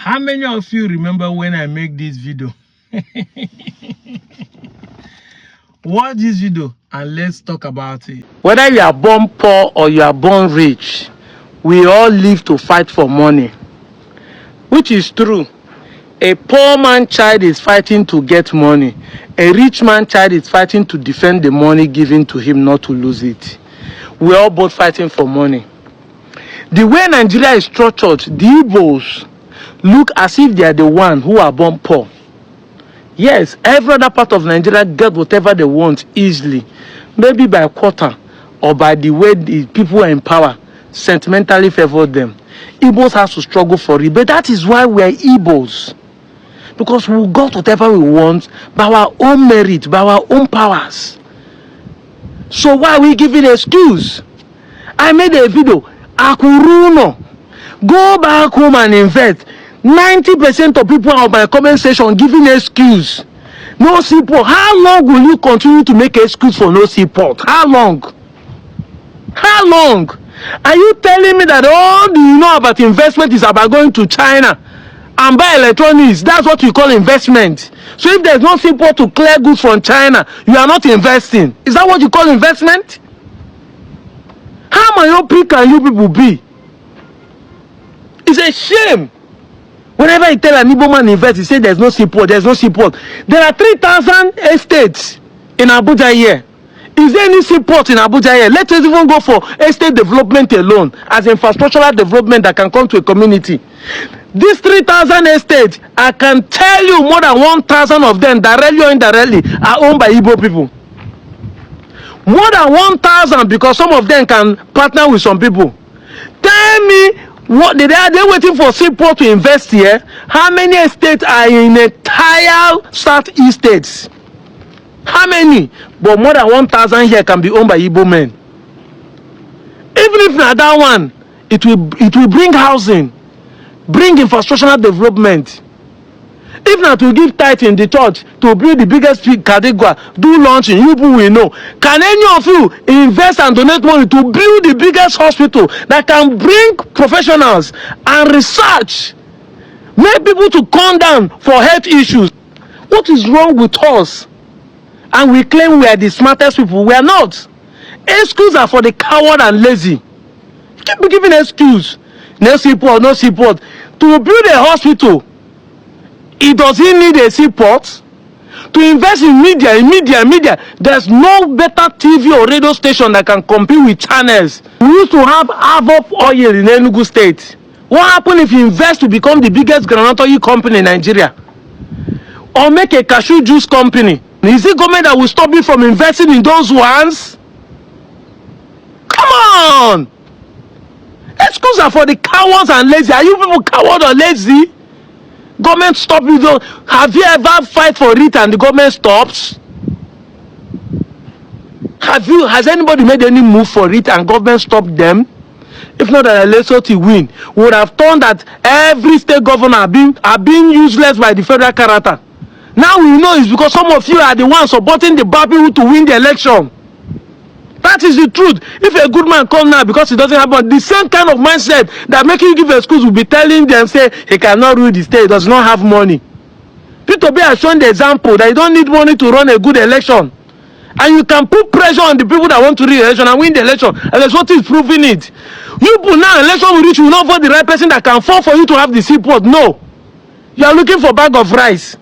How many of you remember when I make this video? Watch this video and let's talk about it. Whether you are born poor or you are born rich, we all live to fight for money, which is true. A poor man child is fighting to get money. A rich man child is fighting to defend the money given to him, not to lose it. We are all both fighting for money. The way Nigeria is structured, the Igbos look as if they are the one who are born poor. Yes, every other part of Nigeria get whatever they want easily, maybe by a quarter or by the way the people in power sentimentally favor them. Igbos have to struggle for it, but that is why we are Igbos. Because we got whatever we want by our own merit, by our own powers. So why are we giving an excuse? I made a video. Akuruno. Go back home and invest. 90% of people on my comment section giving an excuse. No support. How long will you continue to make excuse for no support? How long? How long? Are you telling me that all you know about investment is about going to China and buy electronics? That's what you call investment. So if there's no support to clear goods from China, you are not investing. Is that what you call investment? How myopic can you people be? It's a shame. Whenever you tell an Igbo man invest, he say there's no support, there's no support. There are 3,000 estates in Abuja here. Is there any support in Abuja here? Let us even go for estate development alone as infrastructural development that can come to a community. These 3,000 estates, I can tell you more than 1,000 of them, directly or indirectly, are owned by Igbo people. More than 1,000 because some of them can partner with some people. Tell me, what they are waiting for support to invest here? How many estates are in entire southeast states? How many? But more than 1,000 here can be owned by Igbo men. Even if not that one, it will bring housing, bring infrastructural development. If not to give tithe in the church to build the biggest category, do launching, you people will know. Can any of you invest and donate money to build the biggest hospital that can bring professionals and research, make people to come down for health issues? What is wrong with us? And we claim we are the smartest people. We are not. Excuses are for the coward and lazy. Keep giving excuse. No support, no support. To build a hospital, it doesn't need a support. To invest in media. There's no better TV or radio station that can compete with channels. We used to have Avop oil in Enugu State. What happened if you invest to become the biggest groundnut oil company in Nigeria? Or make a cashew juice company? Is it government that will stop you from investing in those ones? Come on! Excuses are for the cowards and lazy. Are you people coward or lazy? Government stop you. Have you ever fight for it and the government stops? Has anybody made any move for it and government stopped them? If not that Lesotho win, would have thought that every state governor are being useless by the federal character. Now we know it's because some of you are the ones supporting the bad people to win the election. That is the truth. If a good man come now because he doesn't have money, the same kind of mindset that making you give excuse will be telling them, say, he cannot rule the state, he does not have money. Peter B has shown the example that you don't need money to run a good election. And you can put pressure on the people that want to run the election and win the election. And that's what is proving it. You put now election will reach, you will not vote the right person that can afford for you to have the support. No. You are looking for a bag of rice.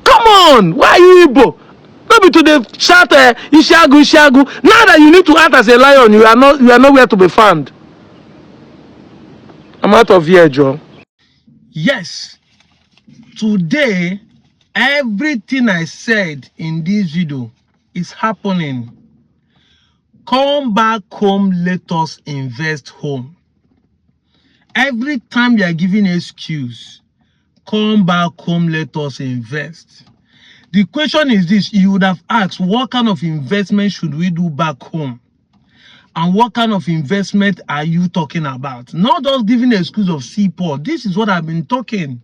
Come on, why are you Igbo? Maybe to the shout Ishagu. Now that you need to act as a lion, you are nowhere to be found. I'm out of here, Joe. Yes. Today, everything I said in this video is happening. Come back home, let us invest home. Every time you are giving an excuse, come back home, let us invest. The question is this: you would have asked, what kind of investment should we do back home? And what kind of investment are you talking about? Not just giving an excuse of seaport. This is what I've been talking.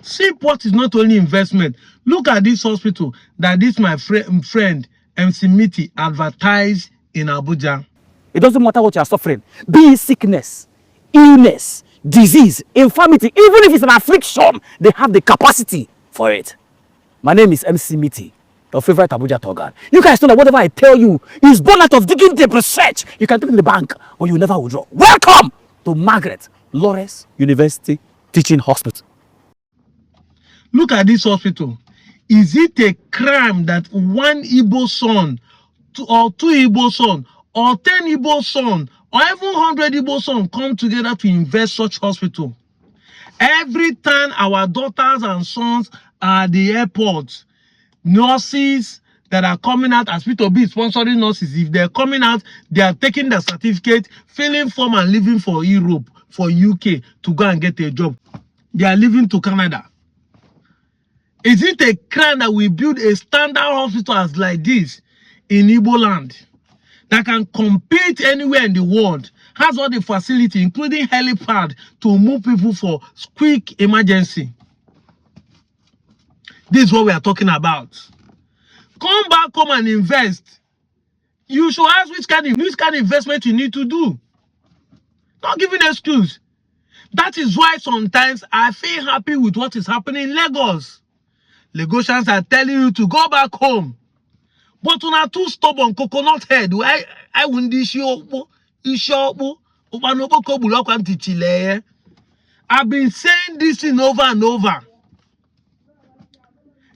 Seaport is not only investment. Look at this hospital that this my friend MC Miti advertised in Abuja. It doesn't matter what you are suffering. Be it sickness, illness, disease, infirmity, even if it's an affliction, they have the capacity for it. My name is MC Miti, your favorite Abuja Togan. You guys know that whatever I tell you is born out of digging deep research. You can take it in the bank or you never withdraw. Welcome to Margaret Lawrence University Teaching Hospital. Look at this hospital. Is it a crime that one Igbo son, two Igbo son, or 10 Igbo son, or even 100 Igbo son come together to invest such hospital? Every time our daughters and sons are at the airport, nurses that are coming out as P2B sponsoring nurses, if they're coming out, they are taking the certificate, filling form and leaving for Europe, for UK to go and get a job. They are leaving to Canada. Is it a crime that we build a standard hospital as like this in Igbo land that can compete anywhere in the world, has all the facility, including helipad, to move people for quick emergency? This is what we are talking about. Come back home and invest. You should ask which kind of investment you need to do. Not giving an excuse. That is why sometimes I feel happy with what is happening in Lagos. Lagosians are telling you to go back home. But when are too stubborn, coconut head, I wouldn't I've been saying this thing over and over.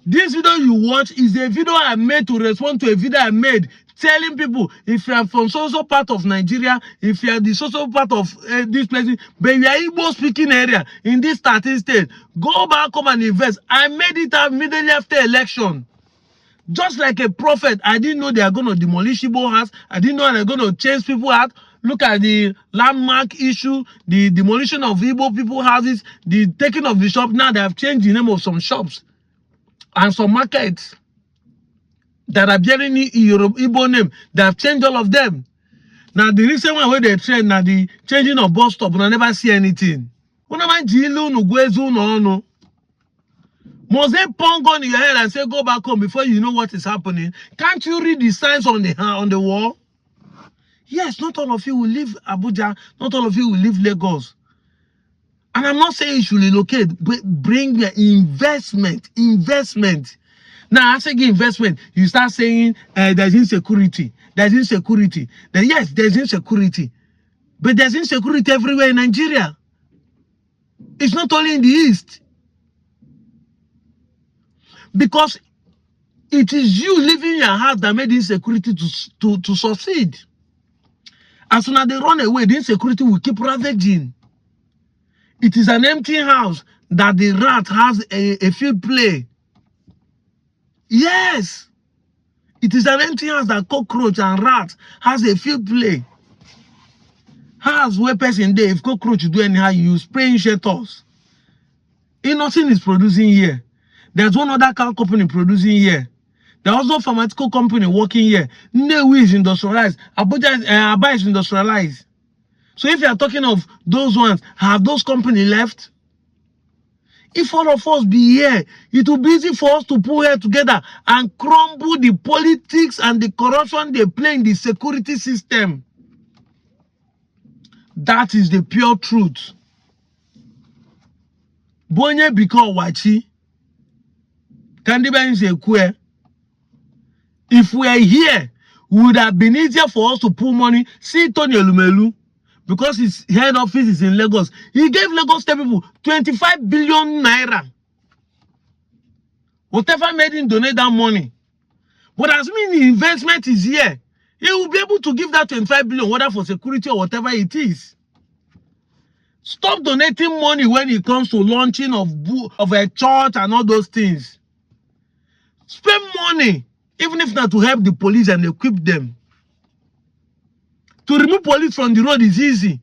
This video you watch is a video I made to respond to a video I made telling people, if you are from so part of Nigeria, if you are the so part of this place, but you are Igbo speaking area in this 13 state, go back home and invest. I made it immediately after election. Just like a prophet, I didn't know they are going to demolish Igbo house. I didn't know they're going to chase people out. Look at the landmark issue, the demolition of Igbo people houses, the taking of the shop. Now they have changed the name of some shops and some markets that are bearing Igbo name. They have changed all of them. Now the reason why they trend now the changing of bus stop, and I never see anything. Must they pong on your head and say go back home before you know what is happening? Can't you read the signs on the wall? Yes, not all of you will leave Abuja, not all of you will leave Lagos. And I'm not saying you should relocate, but bring your investment. Now, after investment, you start saying there's insecurity. There's insecurity. Then yes, there's insecurity. But there's insecurity everywhere in Nigeria. It's not only in the East. Because it is you living in your house that made insecurity to succeed. As soon as they run away, the insecurity will keep ravaging. It is an empty house that the rat has a field play. Yes. It is an empty house that cockroach and rat has a field play. House where person there, if cockroach do anyhow, you spray shelters. Nothing is producing here. There's one other car company producing here. There's also a pharmaceutical company working here. Nnewi is industrialized. Aba is industrialized. So if you are talking of those ones, have those companies left? If all of us be here, it will be easy for us to pull here together and crumble the politics and the corruption they play in the security system. That is the pure truth. Bonye biko wachi. If we are here, it would have been easier for us to pull money. See Tony Elumelu, because his head office is in Lagos. He gave Lagos State people 25 billion naira. Whatever made him donate that money. But as mean the investment is here, he will be able to give that 25 billion, whether for security or whatever it is. Stop donating money when it comes to launching of a church and all those things. Spend money, even if not to help the police and equip them. To remove police from the road is easy.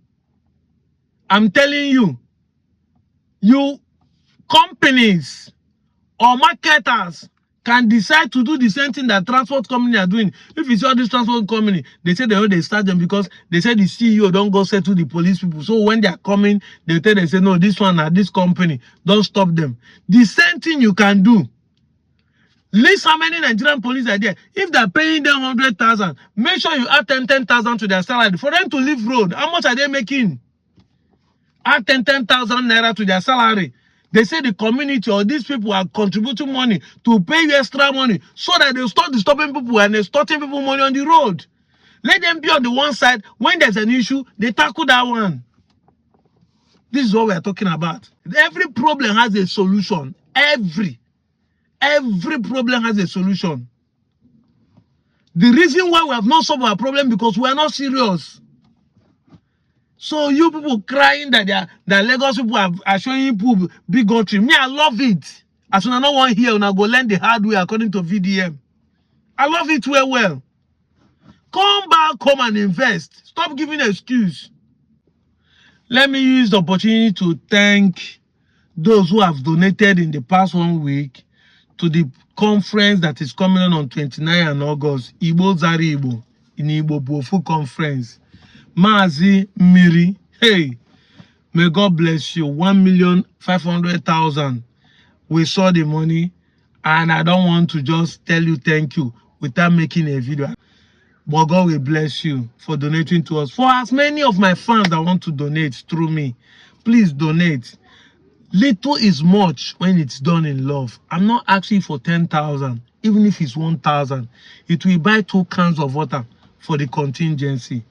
I'm telling you companies or marketers can decide to do the same thing that transport company are doing. If you see all this transport company, they say they start them because they say the CEO don't go settle the police people. So when they are coming, they say, no, this one at this company, don't stop them. The same thing you can do. List how many Nigerian police are there. If they're paying them 100,000, make sure you add 10,000 to their salary for them to leave road. How much are they making? add 10,000 naira to their salary. They say the community or these people are contributing money to pay you extra money so that they'll start disturbing people and extorting people money on the road. Let them be on the one side. When there's an issue, they tackle that one. This is what we're talking about. Every problem has a solution. Every problem has a solution. The reason why we have not solved our problem because we are not serious. So you people crying that the Lagos people are showing you bigotry. Me, I love it. As soon as no one here, I go learn the hard way according to VDM. I love it well. Come back, come and invest. Stop giving an excuse. Let me use the opportunity to thank those who have donated in the past 1 week to the conference that is coming on 29 and August, Igbo Zari Igbo, in Igbo Bofu Conference. Mazi Miri, hey, may God bless you. 1,500,000. We saw the money, and I don't want to just tell you thank you without making a video. But God will bless you for donating to us. For as many of my fans that want to donate through me, please donate. Little is much when it's done in love. I'm not asking for 10,000, even if it's 1,000. It will buy 2 cans of water for the contingency.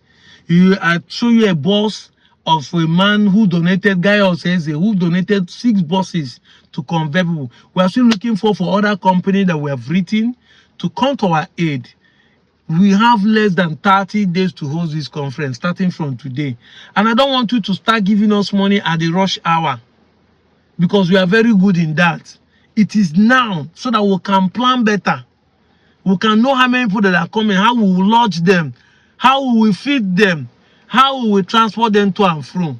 I show you a boss of a man who donated, Guy Oseze, who donated 6 buses to convert people. We are still looking for other companies that we have written to come to our aid. We have less than 30 days to host this conference, starting from today. And I don't want you to start giving us money at the rush hour, because we are very good in that. It is now, so that we can plan better. We can know how many people that are coming, how we will lodge them, how we will feed them, how we will transport them to and from.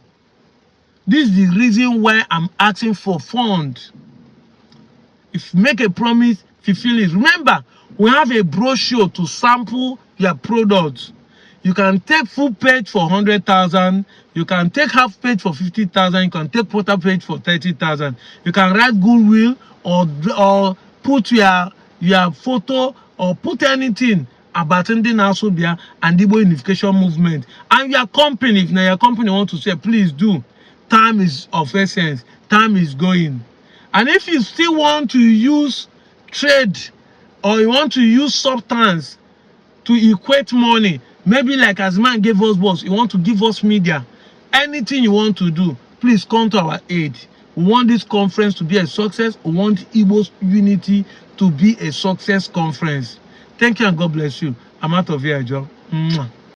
This is the reason why I'm asking for funds. If you make a promise, fulfill it. Remember, we have a brochure to sample your products. You can take full page for 100,000. You can take half page for 50,000. You can take quarter page for 30,000. You can write goodwill or put your photo or put anything about Indian Asobia and Igbo Unification Movement. And your company, if now your company want to say, please do. Time is of essence. Time is going. And if you still want to use trade or you want to use substance to equate money, maybe like as man gave us boss, you want to give us media, anything you want to do, please come to our aid. We want this conference to be a success. We want Igbo's unity to be a success conference. Thank you and God bless you. I'm out of here, Joe.